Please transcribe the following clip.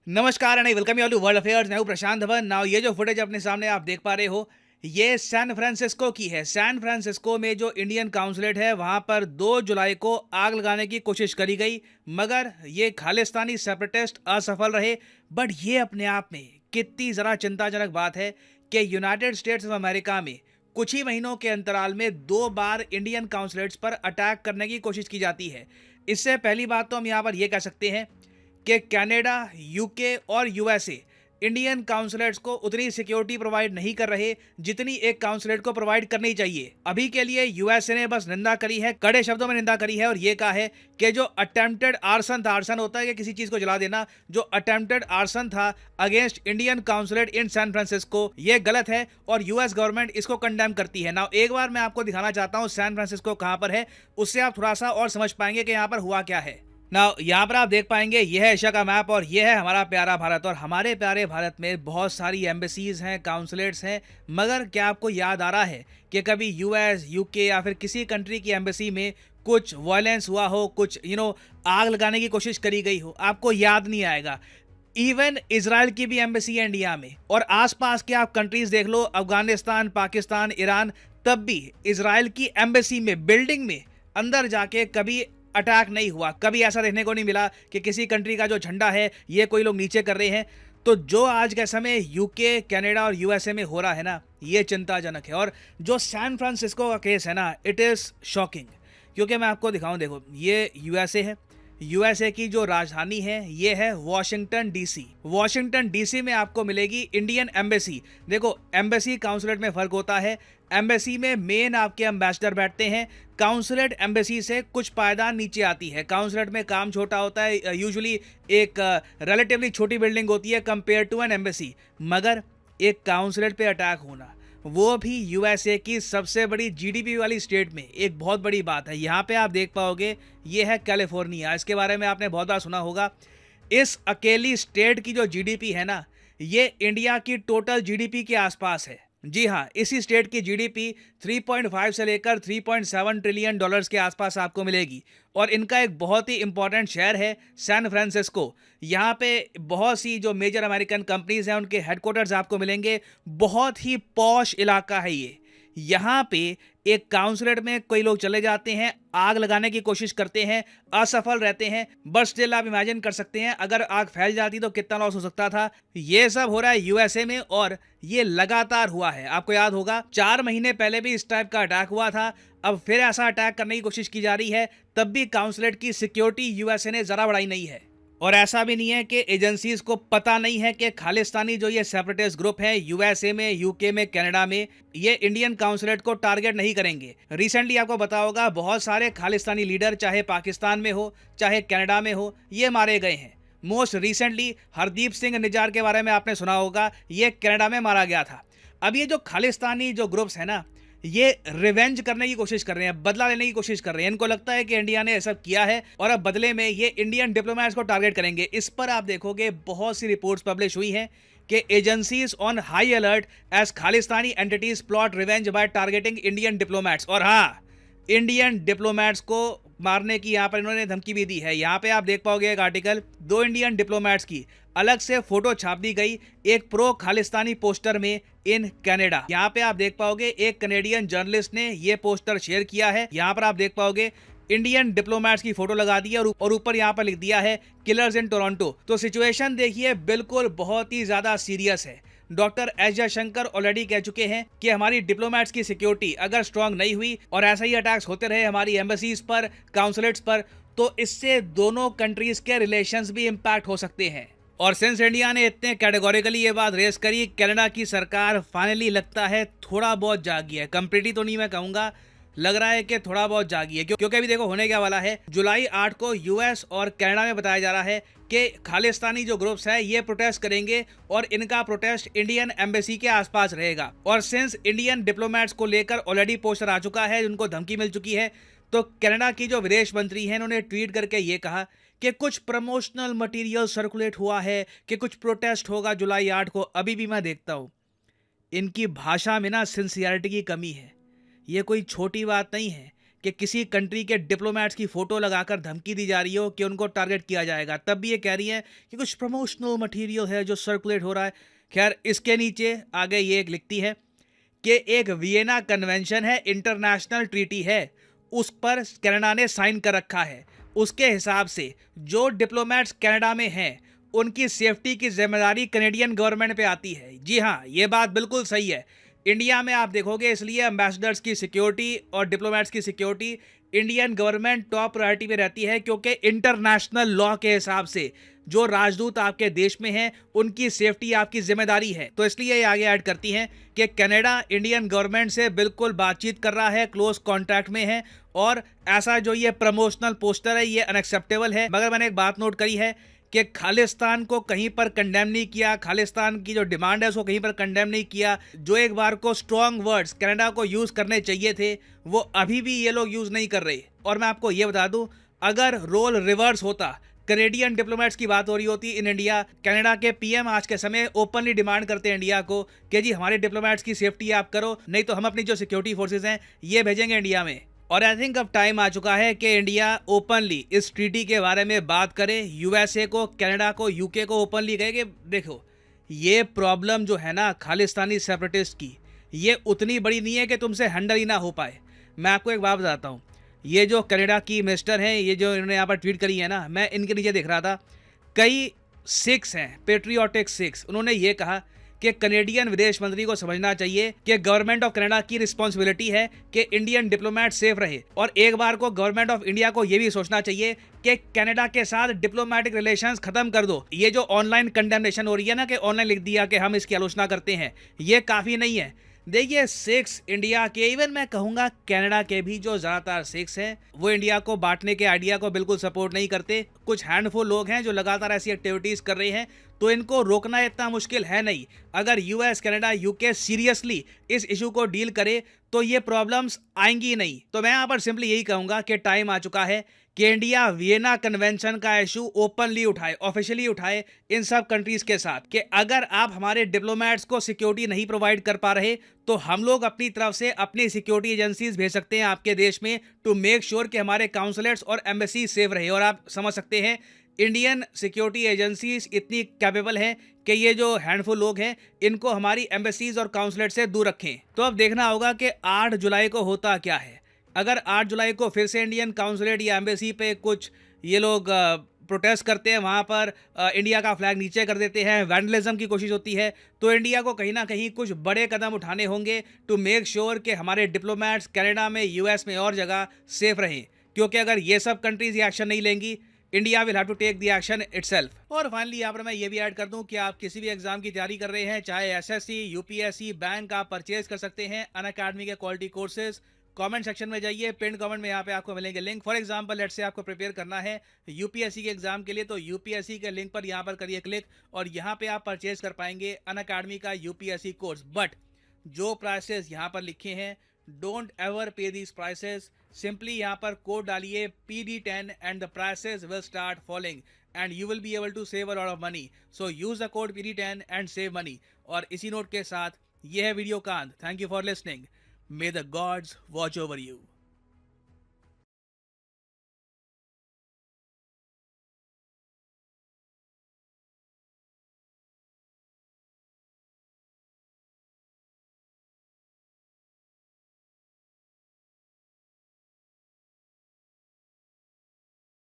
नमस्कार and welcome you all to world affairs. मैं हूं प्रशांत धवन। नाउ ये जो फुटेज अपने सामने आप देख पा रहे हो, ये सैन फ्रांसिस्को की है। सैन फ्रांसिस्को में जो इंडियन काउंसलेट है वहां पर 2 जुलाई को आग लगाने की कोशिश करी गई, मगर ये खालिस्तानी सेपरेटिस्ट असफल रहे। बट ये अपने आप में कितनी ज़रा चिंताजनक बात है कि यूनाइटेड स्टेट्स ऑफ अमेरिका में कुछ ही महीनों के अंतराल में 2 बार इंडियन काउंसलेट्स पर अटैक करने की कोशिश की जाती है। इससे पहली बात तो हम यहाँ पर यह कह सकते हैं कि कनाडा, यूके और यूएसए इंडियन काउंसलेट्स को उतनी सिक्योरिटी प्रोवाइड नहीं कर रहे जितनी एक काउंसलेट को प्रोवाइड करनी चाहिए। अभी के लिए यूएसए ने बस निंदा करी है, कड़े शब्दों में निंदा करी है और ये कहा है कि जो अटेम्प्टेड आर्सन था, आर्सन होता है कि किसी चीज को जला देना, जो अटेम्प्टेड आर्सन था against Indian consulate in San Francisco, ये गलत है और यूएस गवर्नमेंट इसको कंडेम करती है। नाउ एक बार मैं आपको दिखाना चाहता हूँ सैन फ्रांसिस्को कहाँ पर है, उससे आप थोड़ा सा और समझ पाएंगे कि यहाँ पर हुआ क्या है। नाउ यहाँ पर आप देख पाएंगे यह है एशिया का मैप और यह है हमारा प्यारा भारत। और हमारे प्यारे भारत में बहुत सारी एम्बेसीज हैं, काउंसलेट्स हैं, मगर क्या आपको याद आ रहा है कि कभी यूएस, यूके या फिर किसी कंट्री की एम्बेसी में कुछ वायलेंस हुआ हो, कुछ आग लगाने की कोशिश करी गई हो? आपको याद नहीं आएगा। इवन इजराइल की भी एम्बेसी है इंडिया में, और आसपास के आप कंट्रीज देख लो, अफगानिस्तान, पाकिस्तान, ईरान, तब भी इजराइल की एम्बेसी में, बिल्डिंग में अंदर जाके कभी अटैक नहीं हुआ। कभी ऐसा देखने को नहीं मिला कि किसी कंट्री का जो झंडा है ये कोई लोग नीचे कर रहे हैं। तो जो आज के समय यूके, कनाडा और यूएसए में हो रहा है ना, ये चिंताजनक है। और जो सैन फ्रांसिस्को का केस है ना, इट इज़ शॉकिंग। क्योंकि मैं आपको दिखाऊं, देखो ये यूएसए है, यूएसए की जो राजधानी है ये है वॉशिंगटन डीसी। वॉशिंगटन डीसी में आपको मिलेगी इंडियन एम्बेसी। देखो एम्बेसी काउंसलेट में फर्क होता है। एम्बेसी में मेन आपके एम्बेसडर बैठते हैं, काउंसलेट एम्बेसी से कुछ पायदान नीचे आती है। काउंसलेट में काम छोटा होता है, यूजुअली एक रिलेटिवली छोटी बिल्डिंग होती है कंपेयर टू एन एम्बेसी। मगर एक काउंसलेट पे अटैक होना, वो भी यूएसए की सबसे बड़ी जीडीपी वाली स्टेट में, एक बहुत बड़ी बात है। यहाँ पे आप देख पाओगे ये है कैलिफोर्निया। इसके बारे में आपने बहुत बार सुना होगा। इस अकेली स्टेट की जो जीडीपी है ना, ये इंडिया की टोटल जीडीपी के आसपास है। जी हाँ, इसी स्टेट की जीडीपी 3.5 से लेकर 3.7 ट्रिलियन डॉलर्स के आसपास आपको मिलेगी। और इनका एक बहुत ही इंपॉर्टेंट शहर है सैन फ्रांसिस्को। यहाँ पे बहुत सी जो मेजर अमेरिकन कंपनीज हैं उनके हेडक्वार्टर्स आपको मिलेंगे। बहुत ही पॉश इलाका है ये। यहाँ पे एक काउंसलेट में कई लोग चले जाते हैं, आग लगाने की कोशिश करते हैं, असफल रहते हैं। बट स्टिल आप इमेजिन कर सकते हैं अगर आग फैल जाती तो कितना लॉस हो सकता था। ये सब हो रहा है यूएसए में और ये लगातार हुआ है। आपको याद होगा 4 महीने पहले भी इस टाइप का अटैक हुआ था। अब फिर ऐसा अटैक करने की कोशिश की जा रही है, तब भी काउंसलेट की सिक्योरिटी यूएसए ने जरा बढ़ाई नहीं है। और ऐसा भी नहीं है कि एजेंसीज को पता नहीं है कि खालिस्तानी जो ये सेपरेटिस्ट ग्रुप है यूएसए में, यूके में, कनाडा में, ये इंडियन काउंसलेट को टारगेट नहीं करेंगे। रिसेंटली आपको पता होगा बहुत सारे खालिस्तानी लीडर, चाहे पाकिस्तान में हो चाहे कनाडा में हो, ये मारे गए हैं। मोस्ट रिसेंटली हरदीप सिंह निज्जार के बारे में आपने सुना होगा, ये कनाडा में मारा गया था। अब ये जो खालिस्तानी जो ग्रुप्स है ना, ये रिवेंज करने की कोशिश कर रहे हैं, बदला लेने की कोशिश कर रहे हैं। इनको लगता है कि इंडिया ने ऐसा किया है और अब बदले में ये इंडियन डिप्लोमेट्स को टारगेट करेंगे। इस पर आप देखोगे बहुत सी रिपोर्ट्स पब्लिश हुई हैं कि agencies on high alert as Khalistani entities plot revenge by targeting Indian diplomats. और हाँ, इंडियन डिप्लोमेट्स को मारने की यहाँ पर इन्होंने धमकी भी दी है। यहाँ पे आप देख पाओगे एक आर्टिकल, 2 इंडियन डिप्लोमेट्स की अलग से फोटो छाप दी गई एक प्रो खालिस्तानी पोस्टर में इन कनाडा। यहाँ पे आप देख पाओगे एक कनेडियन जर्नलिस्ट ने ये पोस्टर शेयर किया है। यहाँ पर आप देख पाओगे इंडियन डिप्लोमेट्स की फोटो लगा दी है और ऊपर यहाँ पर लिख दिया है किलर्स इन टोरंटो। तो सिचुएशन देखिए बिल्कुल बहुत ही ज्यादा सीरियस है। डॉक्टर एस जयशंकर ऑलरेडी कह चुके हैं कि हमारी डिप्लोमेट्स की सिक्योरिटी अगर स्ट्रांग नहीं हुई और ऐसा ही अटैक्स होते रहे हमारी एम्बेसीज पर, काउंसलेट्स पर, तो इससे दोनों कंट्रीज के रिलेशंस भी इंपैक्ट हो सकते हैं। और सिंस इंडिया ने इतने कैटेगोरिकली ये बात रेस करी, कनाडा की सरकार फाइनली लगता है थोड़ा बहुत जागी है। कंप्लीटली तो नहीं मैं कहूँगा, लग रहा है कि थोड़ा बहुत जागी है। क्योंकि अभी देखो होने क्या वाला है, जुलाई 8 को यूएस और कनाडा में बताया जा रहा है कि खालिस्तानी जो ग्रुप्स है ये प्रोटेस्ट करेंगे और इनका प्रोटेस्ट इंडियन एम्बेसी के आसपास रहेगा। और सिंस इंडियन डिप्लोमेट्स को लेकर ऑलरेडी पोस्टर आ चुका है, उनको धमकी मिल चुकी है, तो कनाडा की जो विदेश मंत्री है उन्होंने ट्वीट करके ये कहा कि कुछ प्रमोशनल मटेरियल सर्कुलेट हुआ है कि कुछ प्रोटेस्ट होगा जुलाई 8 को। अभी भी मैं देखता हूँ इनकी भाषा में ना सिंसियरिटी की कमी है। ये कोई छोटी बात नहीं है कि किसी कंट्री के डिप्लोमेट्स की फोटो लगाकर धमकी दी जा रही हो कि उनको टारगेट किया जाएगा। तब भी ये कह रही हैं कि कुछ प्रमोशनल मटेरियल है जो सर्कुलेट हो रहा है। खैर, इसके नीचे आगे ये एक लिखती है कि एक वियना कन्वेंशन है, इंटरनेशनल ट्रीटी है, उस पर कनाडा ने साइन कर रखा है। उसके हिसाब से जो डिप्लोमेट्स कनाडा में हैं उनकी सेफ्टी की जिम्मेदारी कनेडियन गवर्नमेंट पे आती है। जी हाँ, ये बात बिल्कुल सही है। इंडिया में आप देखोगे, इसलिए एम्बेसडर्स की सिक्योरिटी और डिप्लोमेट्स की security Indian government top priority पे रहती है, क्योंकि इंटरनेशनल लॉ के हिसाब से जो राजदूत आपके देश में हैं उनकी सेफ्टी आपकी जिम्मेदारी है। तो इसलिए ये आगे ऐड करती हैं कि कनाडा इंडियन गवर्नमेंट से बिल्कुल बातचीत कर रहा है, क्लोज कॉन्टैक्ट में है, और ऐसा जो ये प्रमोशनल पोस्टर है ये अनएक्सेप्टेबल है। मगर मैंने एक बात नोट करी है कि खालिस्तान को कहीं पर कंडेम नहीं किया, खालिस्तान की जो डिमांड है उसको कहीं पर कंडेम नहीं किया। जो एक बार को स्ट्रॉन्ग वर्ड्स कनाडा को यूज करने चाहिए थे वो अभी भी ये लोग यूज नहीं कर रहे। और मैं आपको ये बता दूं, अगर रोल रिवर्स होता, कैनेडियन डिप्लोमेट्स की बात हो रही होती इन इंडिया, कनाडा के पीएम आज के समय ओपनली डिमांड करते हैं इंडिया को कि जी हमारे डिप्लोमेट्स की सेफ्टी आप करो, नहीं तो हम अपनी जो सिक्योरिटी फोर्सेज हैं ये भेजेंगे इंडिया में। और आई थिंक अब टाइम आ चुका है कि इंडिया ओपनली इस ट्रीटी के बारे में बात करे, यूएसए को, कनाडा को, यूके को ओपनली कहे कि देखो ये प्रॉब्लम जो है ना खालिस्तानी सेपरेटिस्ट की, ये उतनी बड़ी नहीं है कि तुमसे हैंडल ही ना हो पाए। मैं आपको एक बात बताता हूँ, ये जो कनाडा की मिनिस्टर हैं, ये जो इन्होंने यहाँ पर ट्वीट करी है ना, मैं इनके नीचे देख रहा था, कई सिख्स हैं, पेट्रियोटिक सिख्स, उन्होंने ये कहा कि कनेडियन विदेश मंत्री को समझना चाहिए कि गवर्नमेंट ऑफ कनाडा की रिस्पॉन्सिबिलिटी है कि इंडियन डिप्लोमेट सेफ रहे, और एक बार को गवर्नमेंट ऑफ इंडिया को यह भी सोचना चाहिए कि कनाडा के साथ डिप्लोमेटिक रिलेशंस खत्म कर दो। ये जो ऑनलाइन कंडेमनेशन हो रही है ना, कि ऑनलाइन लिख दिया कि हम इसकी आलोचना करते हैं, ये काफी नहीं है। देखिए, सिख्स इंडिया के, इवन मैं कहूंगा कनाडा के भी जो ज्यादातर सिख्स हैं वो इंडिया को बांटने के आइडिया को बिल्कुल सपोर्ट नहीं करते। कुछ हैंडफुल लोग हैं जो लगातार ऐसी एक्टिविटीज कर रहे हैं, तो इनको रोकना इतना मुश्किल है नहीं। अगर यूएस, कनाडा, यूके सीरियसली इस इशू को डील करे तो ये प्रॉब्लम्स आएंगी नहीं। तो मैं यहाँ पर सिंपली यही कहूंगा कि टाइम आ चुका है कि इंडिया वियना कन्वेंशन का इशू ओपनली उठाए, ऑफिशियली उठाए इन सब कंट्रीज के साथ, कि अगर आप हमारे डिप्लोमेट्स को सिक्योरिटी नहीं प्रोवाइड कर पा रहे तो हम लोग अपनी तरफ से अपनी सिक्योरिटी एजेंसीज भेज सकते हैं आपके देश में, टू मेक श्योर कि हमारे काउंसलेट्स और एम्बेसी सेफ रहे। और आप समझ सकते हैं इंडियन सिक्योरिटी एजेंसीज इतनी कैपेबल हैं कि ये जो हैंडफुल लोग हैं इनको हमारी एम्बेसीज और काउंसलेट से दूर रखें। तो अब देखना होगा कि 8 जुलाई को होता क्या है। अगर 8 जुलाई को फिर से इंडियन काउंसलेट या एम्बेसी पे कुछ ये लोग प्रोटेस्ट करते हैं, वहाँ पर इंडिया का फ्लैग नीचे कर देते हैं, वैंडलिज्म की कोशिश होती है, तो इंडिया को कहीं ना कहीं कुछ बड़े कदम उठाने होंगे टू मेक श्योर कि हमारे डिप्लोमेट्स कनाडा में, यूएस में और जगह सेफ रहें। क्योंकि अगर ये सब कंट्रीज ये एक्शन नहीं लेंगी, India will have to take the action itself. और फाइनली यहाँ पर मैं ये भी ऐड कर दूं कि आप किसी भी एग्जाम की तैयारी कर रहे हैं, चाहे एसएससी, यूपीएससी, बैंक, आप परचेज कर सकते हैं अनअकैडमी के क्वालिटी कोर्सेज। कमेंट सेक्शन में जाइए, पिन कमेंट में यहाँ पे आपको मिलेंगे link. For example let's say आपको प्रिपेयर करना है यूपीएससी के एग्जाम के लिए, तो यूपीएससी के लिंक पर यहाँ पर करिए क्लिक, और यहाँ पे आप परचेज कर पाएंगे अनअकैडमी का यूपीएससी कोर्स। बट जो प्राइसेस यहाँ पर लिखे हैं, don't ever pay these prices. Simply यहाँ पर कोड डालिए PD10 and the prices will start falling and you will be able to save a lot of money. So use the code PD10 and save money. और इसी note के साथ ये है video कांत। Thank you for listening. May the gods watch over you.